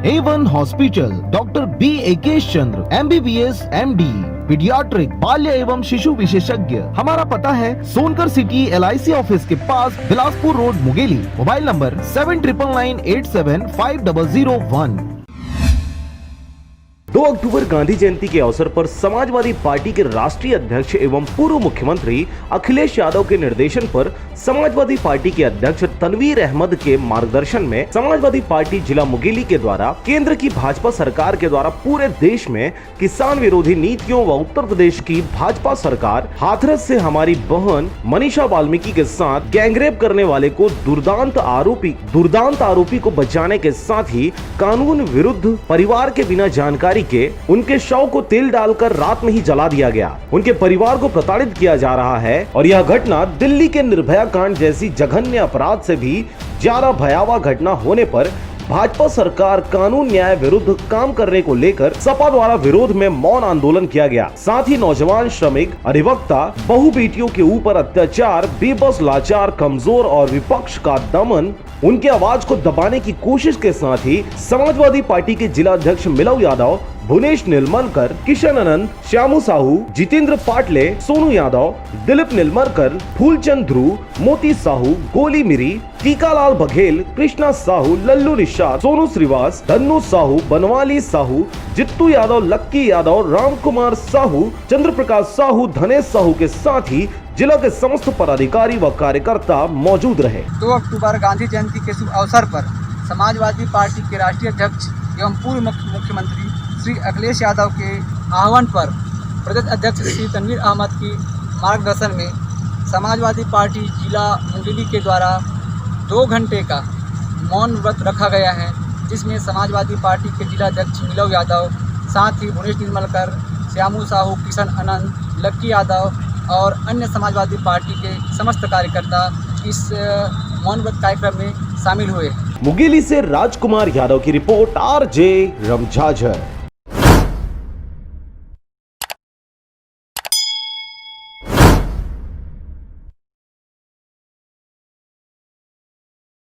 A1 hospital, doctor B एकेश चंद्र, MBBS MD, paediatric, बाल्य एवं शिशु विशेषज्ञ। हमारा पता है सोनकर सिटी LIC ऑफिस के पास, Bilaspur road, Mungeli. Mobile number 7999875001। 2 अक्टूबर गांधी जयंती के अवसर पर समाजवादी पार्टी के राष्ट्रीय अध्यक्ष एवं पूर्व मुख्यमंत्री अखिलेश यादव के निर्देशन पर समाजवादी पार्टी के अध्यक्ष तनवीर अहमद के मार्गदर्शन में समाजवादी पार्टी जिला मुंगेली के द्वारा केंद्र की भाजपा सरकार के द्वारा पूरे देश में किसान विरोधी नीतियों व उत्तर प्रदेश की भाजपा सरकार हाथरस से हमारी बहन मनीषा वाल्मीकि के साथ गैंगरेप करने वाले को दुर्दांत आरोपी को बचाने के साथ ही कानून विरुद्ध परिवार के बिना जानकारी के उनके शव को तेल डालकर रात में ही जला दिया गया। उनके परिवार को प्रताड़ित किया जा रहा है और यह घटना दिल्ली के निर्भया कांड जैसी जघन्य अपराध से भी ज्यादा भयावह घटना होने पर भाजपा सरकार कानून न्याय विरुद्ध काम करने को लेकर सपा द्वारा विरोध में मौन आंदोलन किया गया। साथ ही नौजवान, श्रमिक, अधिवक्ता, बहु बेटियों के ऊपर अत्याचार, बेबस, लाचार, कमजोर और विपक्ष का दमन, उनके आवाज को दबाने की कोशिश के साथ ही समाजवादी पार्टी के जिला अध्यक्ष मिलव यादव, भुवनेश नीलमलकर, किशन अनंत, श्यामू साहू, जितेंद्र पाटले, सोनू यादव, दिलीप नीलमलकर, फूलचंद ध्रुव, मोती साहू, गोली मिरी, टीकालाल बघेल, कृष्णा साहू, लल्लू निषाद, सोनू श्रीवास, धन्नू साहू, बनवाली साहू, जित्तू यादव, लक्की यादव, राम कुमार साहू, चंद्र प्रकाश साहू, धनेश साहू के साथ ही जिला के समस्त पदाधिकारी व कार्यकर्ता मौजूद रहे। 2 अक्टूबर गांधी जयंती के शुभ अवसर पर समाजवादी पार्टी के राष्ट्रीय अध्यक्ष एवं पूर्व मुख्यमंत्री श्री अखिलेश यादव के आह्वान पर प्रदेश अध्यक्ष श्री तनवीर अहमद की मार्गदर्शन में समाजवादी पार्टी जिला मुंगेली के द्वारा 2 घंटे का मौन व्रत रखा गया है, जिसमें समाजवादी पार्टी के जिला अध्यक्ष मिलव यादव, साथ ही भुवनेश नीलमलकर, श्यामू साहू, किशन अनंत, लक्की यादव और अन्य समाजवादी पार्टी के समस्त कार्यकर्ता इस मौन व्रत कार्यक्रम में शामिल हुए। मुंगेली से राजकुमार यादव की रिपोर्ट, RJ रमझाझर।